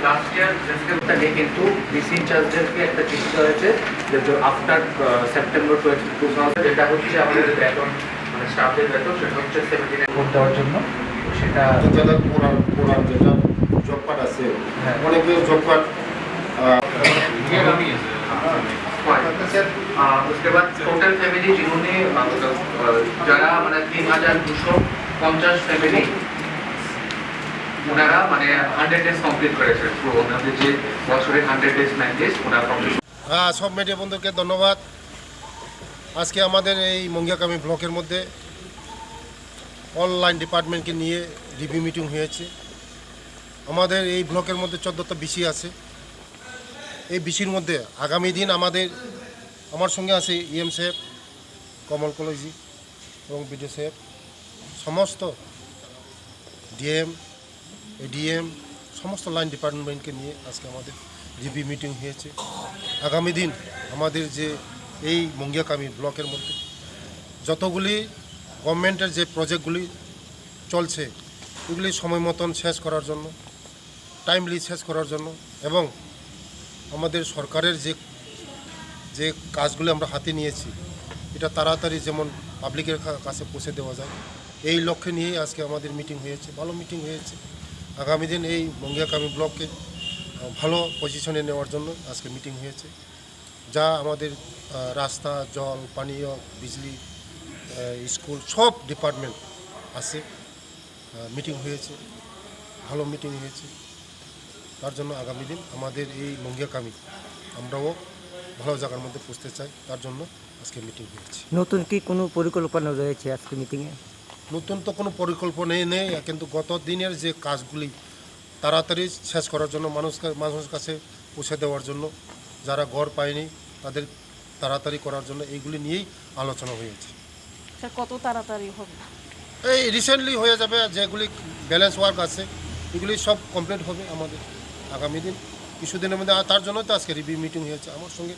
Last year কিন্তু DC ইনচার্জদেরকে একটা চিঠি হয়েছে যে আফটার সেপ্টেম্বর 2000 যেটা হচ্ছে আমাদের বেতন মানে স্টাফের বেতন সেটা হচ্ছে 79 ভোট দেওয়ার জন্য সেটা যাদের পুরান যেটা জব কার্ড আছে অনেকে জব কার্ড उसके बाद टोटल फैमिली जिन्होंने যারা মানে 3250 ফ্যামিলি ওনারা মানে 100 ডেজ কমপ্লিট করেছে পুরো ওনাদের যে বছরের 100 ডেজ 9 ডেজ ওনারা কমপ্লিট। সব মিডিয়া বন্ধুকে ধন্যবাদ। আজকে আমাদের এই মঙ্গিয়াকামি ব্লকের মধ্যে অনলাইন ডিপার্টমেন্টকে নিয়ে রিভিউ মিটিং হয়েছে। আমাদের এই ব্লকের মধ্যে 14টা বিসি আছে। এই বিসির মধ্যে আগামী দিন আমার সঙ্গে আছে ইএম সাহেব, কমল কলেজি এবং বিডিও সাহেব, সমস্ত ডিএম এডিএম সমস্ত লাইন ডিপার্টমেন্টকে নিয়ে আজকে আমাদের রিভিউ মিটিং হয়েছে। আগামী দিন আমাদের যে এই মঙ্গিয়াকামি ব্লকের মধ্যে যতগুলি গভর্নমেন্টের যে প্রজেক্টগুলি চলছে এগুলি সময় মতন শেষ করার জন্য, টাইমলি শেষ করার জন্য এবং আমাদের সরকারের যে কাজগুলি আমরা হাতে নিয়েছি এটা তাড়াতাড়ি যেমন পাবলিকের কাছে পৌঁছে দেওয়া যায় এই লক্ষ্যে নিয়েই আজকে আমাদের মিটিং হয়েছে। ভালো মিটিং হয়েছে। আগামী দিন এই মঙ্গিয়াকামি ব্লককে ভালো পজিশনে নেওয়ার জন্য আজকে মিটিং হয়েছে। যা আমাদের রাস্তা, জল, পানীয়, বিজলি, স্কুল সব ডিপার্টমেন্ট আছে, মিটিং হয়েছে, ভালো মিটিং হয়েছে। তার জন্য আগামী দিন আমাদের এই মঙ্গিয়াকামি আমরাও ভালো জায়গার মধ্যে পৌঁছতে চাই, তার জন্য আজকে মিটিং হয়েছে। নতুন কি কোনো পরিকল্পনা রয়েছে আজকে মিটিংয়ে? নতুন তো কোনো পরিকল্পনাই নেই, কিন্তু গত দিনের যে কাজগুলি তাড়াতাড়ি শেষ করার জন্য মানুষের কাছে পৌঁছে দেওয়ার জন্য, যারা ঘর পায়নি তাদের তাড়াতাড়ি করার জন্য এইগুলি নিয়েই আলোচনা হয়েছে। স্যার কত তাড়াতাড়ি হবে? এই রিসেন্টলি হয়ে যাবে। যেগুলি ব্যালেন্স ওয়ার্ক আছে এগুলি সব কমপ্লিট হবে আমাদের আগামী দিন কিছুদিনের মধ্যে। তার জন্য তো আজকে রিভিউ মিটিং হয়েছে। আমার সঙ্গে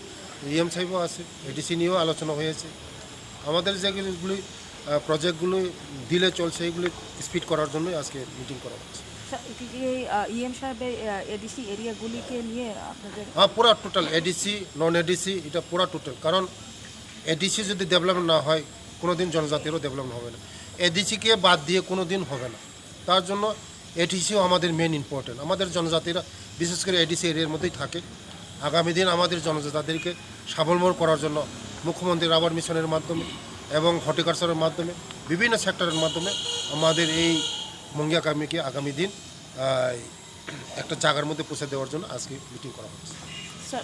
ইএম সাহেবও আছে, এডিসি নিয়েও আলোচনা হয়েছে। আমাদের যেগুলি প্রজেক্টগুলো দিলে চলছে এইগুলি স্পিড করার জন্যই আজকে মিটিং করা হচ্ছে। ইএম সাহেবের এডিসি এরিয়াগুলিকে নিয়ে আপনাদের? হ্যাঁ, পুরা টোটাল এডিসি নন এডিসি এটা পুরা টোটাল। কারণ এডিসি যদি ডেভেলপমেন্ট না হয় কোনো দিন জনজাতিরও ডেভেলপমেন্ট হবে না। এডিসিকে বাদ দিয়ে কোনো দিন হবে না। তার জন্য এডিসিও আমাদের মেন ইম্পর্টেন্ট। আমাদের জনজাতিরা বিশেষ করে এডিসি এরিয়ার মধ্যেই থাকে। আগামী দিন আমাদের জনজাতিদেরকে স্বাবলম্বন করার জন্য মুখ্যমন্ত্রী রাবার মিশনের মাধ্যমে এবং হর্টিকালচারের মাধ্যমে বিভিন্ন সেক্টরের মাধ্যমে আমাদের এই মঙ্গিয়াকামিকে আগামী দিন একটা জায়গার মধ্যে পৌঁছে দেওয়ার জন্য আজকে মিটিং করা হচ্ছে। স্যার